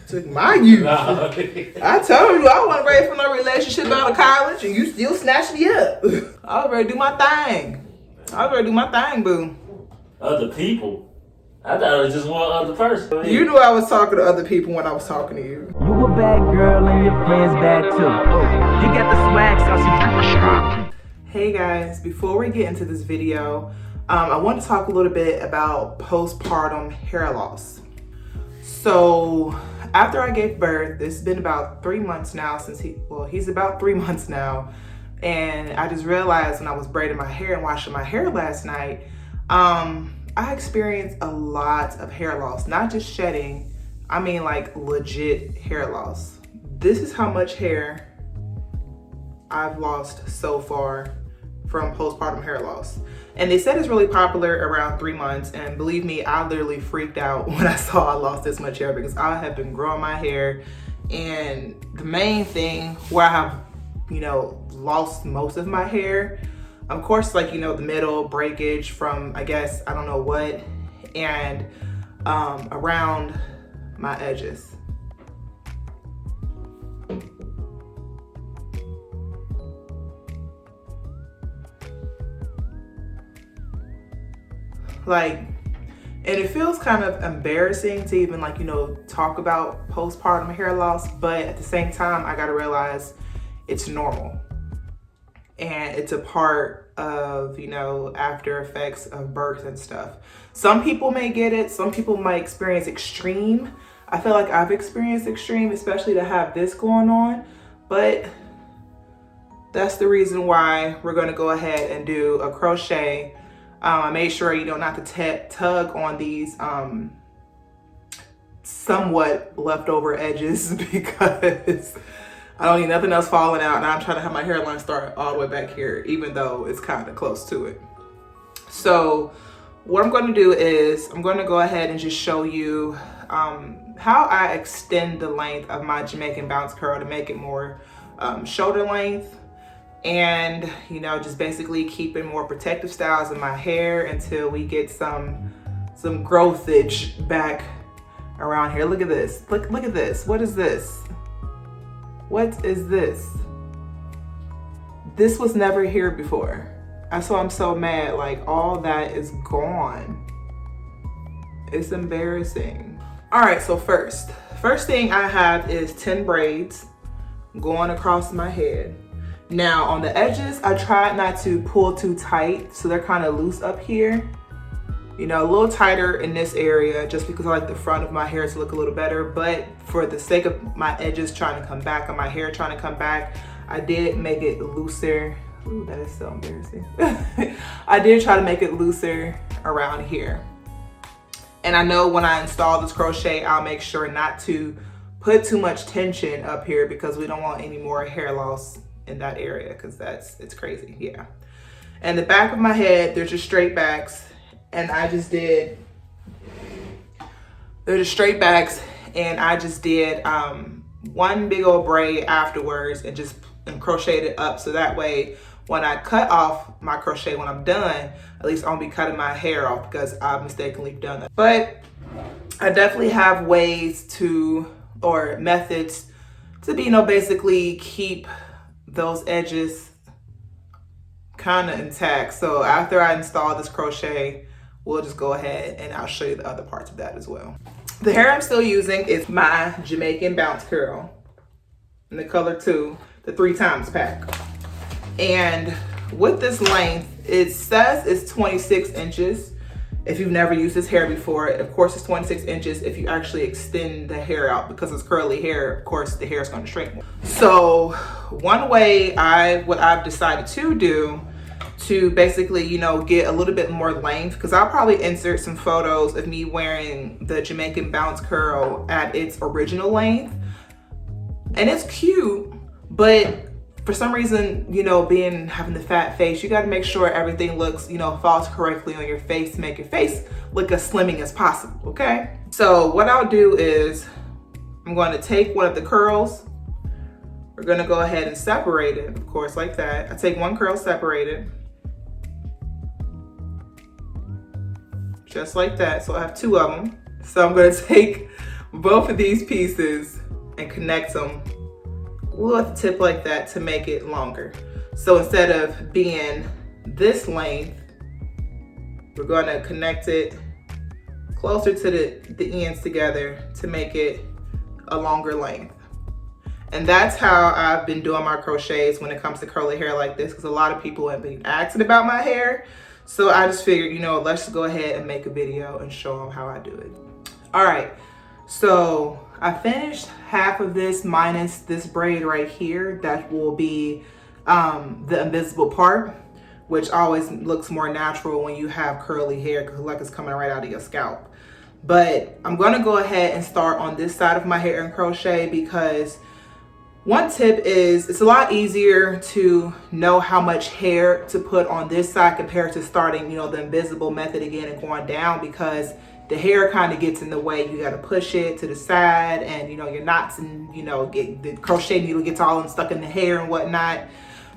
Took my youth. No. I told you I wasn't ready for no relationship out of college, and you still snatched me up. I was ready to do my thing. Boo. Other people? I thought it was just one other person. You knew I was talking to other people when I was talking to you. You a bad girl and your friends bad too. You got the swag, so Hey guys, before we get into this video, I want to talk a little bit about postpartum hair loss. So after I gave birth, it's been about 3 months now since he's about 3 months now. And I just realized when I was braiding my hair and washing my hair last night, I experienced a lot of hair loss, not just shedding, I mean like legit hair loss. This is how much hair I've lost so far from postpartum hair loss. And they said it's really popular around 3 months, and believe me, I literally freaked out when I saw I lost this much hair because I have been growing my hair, and the main thing where I have, lost most of my hair, of course, like, the middle breakage from, I guess, I don't know what, and around my edges. And it feels kind of embarrassing to even talk about postpartum hair loss, but at the same time, I gotta realize it's normal. And it's a part of, after effects of birth and stuff. Some people may get it, some people might experience extreme. I feel like I've experienced extreme, especially to have this going on, but that's the reason why we're gonna go ahead and do a crochet. I made sure, not to tug on these somewhat leftover edges because I don't need nothing else falling out, and I'm trying to have my hairline start all the way back here, even though it's kind of close to it. So what I'm going to do is I'm going to go ahead and just show you how I extend the length of my Jamaican bounce curl to make it more shoulder length. And just basically keeping more protective styles in my hair until we get some growthage back around here. Look at this. Look at this. What is this? What is this? This was never here before. That's why I'm so mad. Like, all that is gone. It's embarrassing. All right, so first thing I have is 10 braids going across my head. Now on the edges, I tried not to pull too tight, so they're kind of loose up here. A little tighter in this area just because I like the front of my hair to look a little better, but for the sake of my edges trying to come back and my hair trying to come back, I did make it looser. Ooh, that is so embarrassing. I did try to make it looser around here. And I know when I install this crochet, I'll make sure not to put too much tension up here because we don't want any more hair loss in that area because it's crazy. Yeah. And the back of my head, they're just straight backs, and they're just straight backs, and I just did one big old braid afterwards and crocheted it up, so that way when I cut off my crochet when I'm done, at least I won't be cutting my hair off because I've mistakenly done that. But I definitely have methods to basically keep those edges kind of intact. So after I install this crochet, we'll just go ahead and I'll show you the other parts of that as well. The hair I'm still using is my Jamaican bounce curl in the color 2, the 3x pack. And with this length, it says it's 26 inches. If you've never used this hair before, of course it's 26 inches if you actually extend the hair out, because it's curly hair, of course the hair is going to shrink more. So one way what I've decided to do to basically, get a little bit more length, because I'll probably insert some photos of me wearing the Jamaican bounce curl at its original length. And it's cute, but for some reason, having the fat face, you got to make sure everything looks, falls correctly on your face to make your face look as slimming as possible, okay? So what I'll do is I'm going to take one of the curls. We're going to go ahead and separate it, of course, like that. I take one curl, separate it. Just like that. So I have 2 of them. So I'm going to take both of these pieces and connect them with a tip like that to make it longer. So instead of being this length, we're going to connect it closer to the ends together to make it a longer length. And that's how I've been doing my crochets when it comes to curly hair like this, because a lot of people have been asking about my hair. So I just figured, you know, let's just go ahead and make a video and show them how I do it. All right, so I finished half of this minus this braid right here. That will be the invisible part, which always looks more natural when you have curly hair, because like it's coming right out of your scalp. But I'm gonna go ahead and start on this side of my hair and crochet, because one tip is it's a lot easier to know how much hair to put on this side compared to starting, you know, the invisible method again and going down, because the hair kind of gets in the way. You got to push it to the side, and you know, your knots and, you know, get the crochet needle gets all stuck in the hair and whatnot.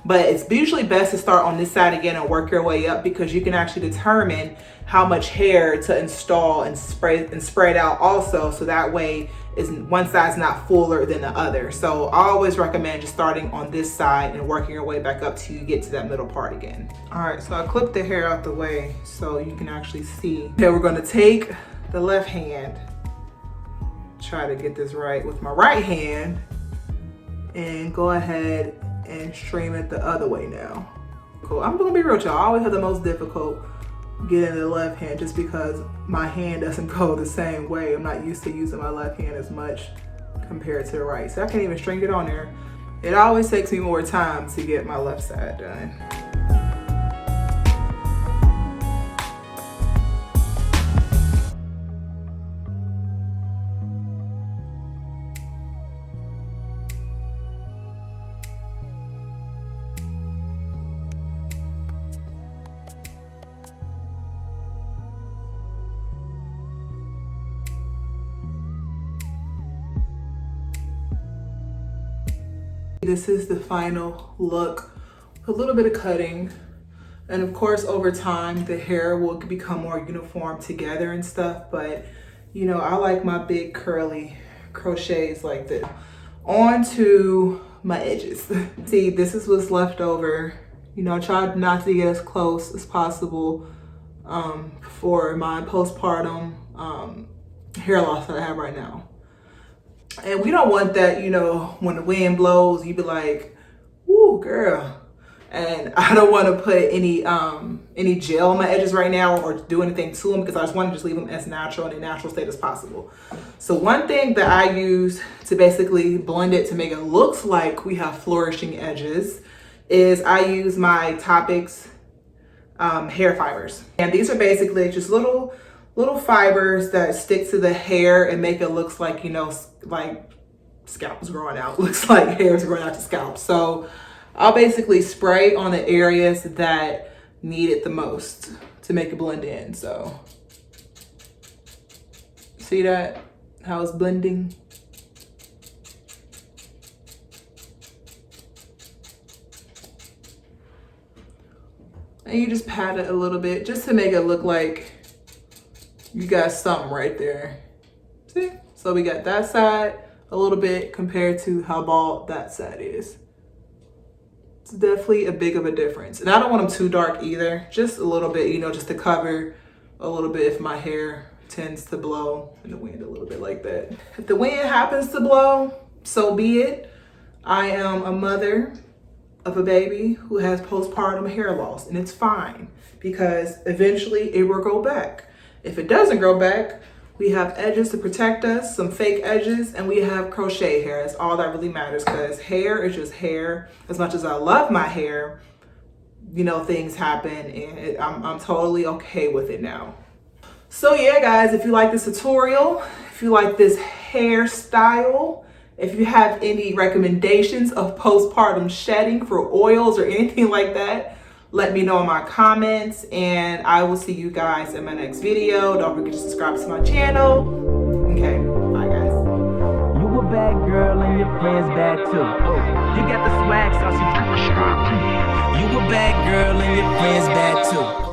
But it's usually best to start on this side again and work your way up, because you can actually determine how much hair to install and spread out also, so that way is one side's not fuller than the other. So I always recommend just starting on this side and working your way back up till you get to that middle part again. All right, so I clipped the hair out the way so you can actually see. Then we're gonna take the left hand, try to get this right with my right hand, and go ahead and stream it the other way now. Cool, I'm gonna be real with y'all. I always have the most difficult getting the left hand just because my hand doesn't go the same way. I'm not used to using my left hand as much compared to the right. So I can't even string it on there. It always takes me more time to get my left side done. This is the final look, a little bit of cutting. And of course, over time, the hair will become more uniform together and stuff. But, you know, I like my big curly crochets like this. On to my edges. See, this is what's left over. You know, I tried not to get as close as possible for my postpartum hair loss that I have right now. And we don't want that, you know, when the wind blows, you be like, "Ooh, girl." And I don't want to put any gel on my edges right now or do anything to them, because I just want to just leave them as natural in a natural state as possible. So one thing that I use to basically blend it to make it look like we have flourishing edges is I use my Topics hair fibers. And these are basically just little fibers that stick to the hair and make it look like, you know, like scalp is growing out. Looks like hair is growing out to scalp. So I'll basically spray on the areas that need it the most to make it blend in. So see that, how it's blending? And you just pat it a little bit just to make it look like you got something right there. See? So we got that side a little bit compared to how bald that side is. It's definitely a big of a difference. And I don't want them too dark either. Just a little bit, you know, just to cover a little bit if my hair tends to blow in the wind a little bit like that. If the wind happens to blow, so be it. I am a mother of a baby who has postpartum hair loss, and it's fine because eventually it will grow back. If it doesn't grow back, we have edges to protect us, some fake edges, and we have crochet hair. That's all that really matters, because hair is just hair. As much as I love my hair, you know, things happen, and I'm totally okay with it now. So yeah, guys, if you like this tutorial, if you like this hairstyle, if you have any recommendations of postpartum shedding for oils or anything like that, let me know in my comments, and I will see you guys in my next video. Don't forget to subscribe to my channel. Okay, bye guys. You a bad girl and your friends bad too. You got the swag sauce, you a bad girl and your friends bad too.